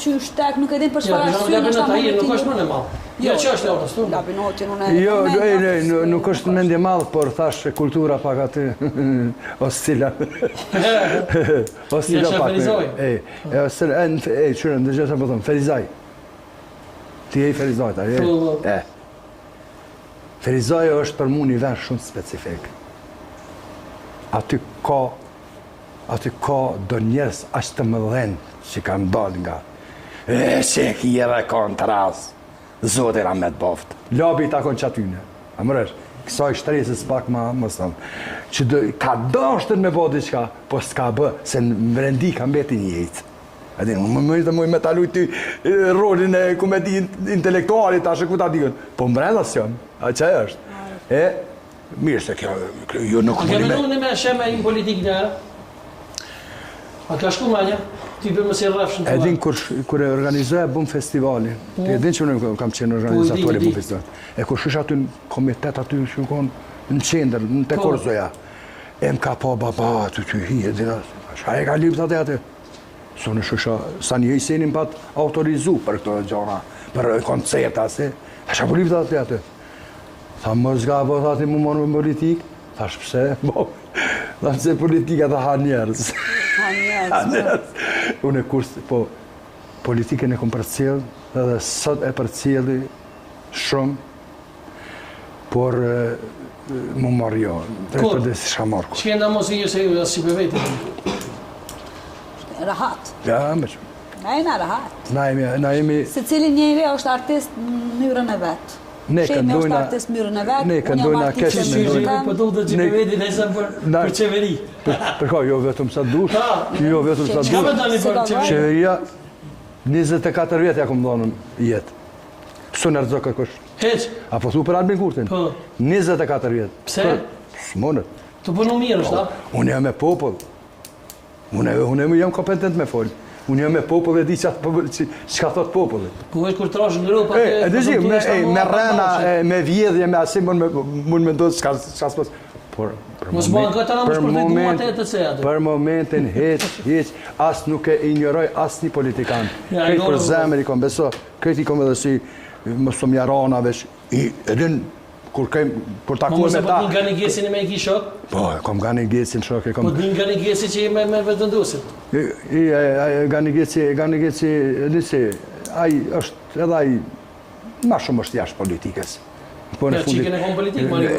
që shtek nuk e din për çfarë arsye. Nuk është më në madh. Jo, që është autostop. Labinoti unë. Jo, nuk është mendje madh, por thash kultura pak aty oscila. Oscila pak. Çfarë ndëgjoj sa po them, Ferizaj. Ti je Ferizaj, ta je. Ferizaj është për mua një vend shumë specifik. Aty ka do njerëz aq të mëdhenj që kanë dalë nga se kjera kontras. Zotë era me të boft. Labi ta konë qatyne. A mërësh, kësaj shtresës pak ma më thëmë. Që ka dashtër me bo diqka, po s'ka bë, se në vrendi ka mbeti një jetë. Edhe më me talu ty rolin e komedi intelektualit, ashe ku ta dikën. Po mbrenda s'jom, a që është? Mirë se kjo nuk mundi me... A ke mendu në me sheme i politikë njëra? A ka shku ma një? Ti për më si rrafshën të Edin kur e organizoja bëm festivali, ti edin që unë kam qenë organizatori bëm festival. E kur shish aty në komitet aty që në qender, në te Korzoja, e m'ka pa baba aty që hi, edin a e ka lipët aty. So në shusha, sa një Hejsenin pat autorizu për këto gjona, për koncerta, se, a shka po lipët aty. Tha më zga po thati mu morë me politik, thash pse, bo, tha pse politika ta ha njerës. Unë e kurse, po, politikën e kom përcjell, edhe sot e përcjelli shumë, por më marrë jo, drejt për dhe si shka marrë. Që kenda mos i se ju dhe si për vetë? Rahat. Ja, me që. Na jena rahat. Na jemi... Se cili njëri është artist në mënyrën e vetë. Shemi është artist mënyrën e vetë, unë jam artist në mënyrën e vetë. Po do të që për vetë nëjësën për qeveri. Përka, jo vetëm sa dush. Jo vetëm sa dush. Qka me tani për qeveri? Qeveria, 24 vjetë ja kom dhonën jetë. Pësë në rëzë këkush. Heq? Apo thu për Albin Kurtin? 24 vjetë. Pse? S'monët. Të punu mirë është, ta? Unë jam e popull. Unë jam kompetent me folë. Unë jam me popull e di që ka thot popullit. Ku është kur trashë në Europë... Me rena, me vjedhje, me asim, mund me ndodhë që ka s'pos. Mos bëhen këtë në më shpërfitu atë të ceja. Për momentin, heq, asë nuk e ignoroj asë një politikan. Këtë për zemër i kom beso, këtë i kom edhe si mësëm jarana vesh, edhin, kur takuar me ta... Po nga një gjesin e me i ki shok? Po, kom nga një gjesin shok. Po nga një gjesin që i me vëtëndusit? Nga një gjesin, nësi, aj është edhe aj, ma shumë është jashtë politikës. Shikën e kom politikë, Mariko?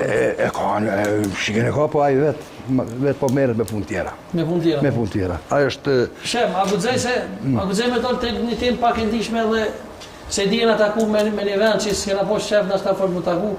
Shikën e ka, po aj vetë po meret me punë tjera. Me punë tjera? Me punë tjera. Aj është... Shem, a gudzej me tonë të një tim pak e ndishme dhe se dijen a taku me një vend që s'kena po shef në ashta fort më taku,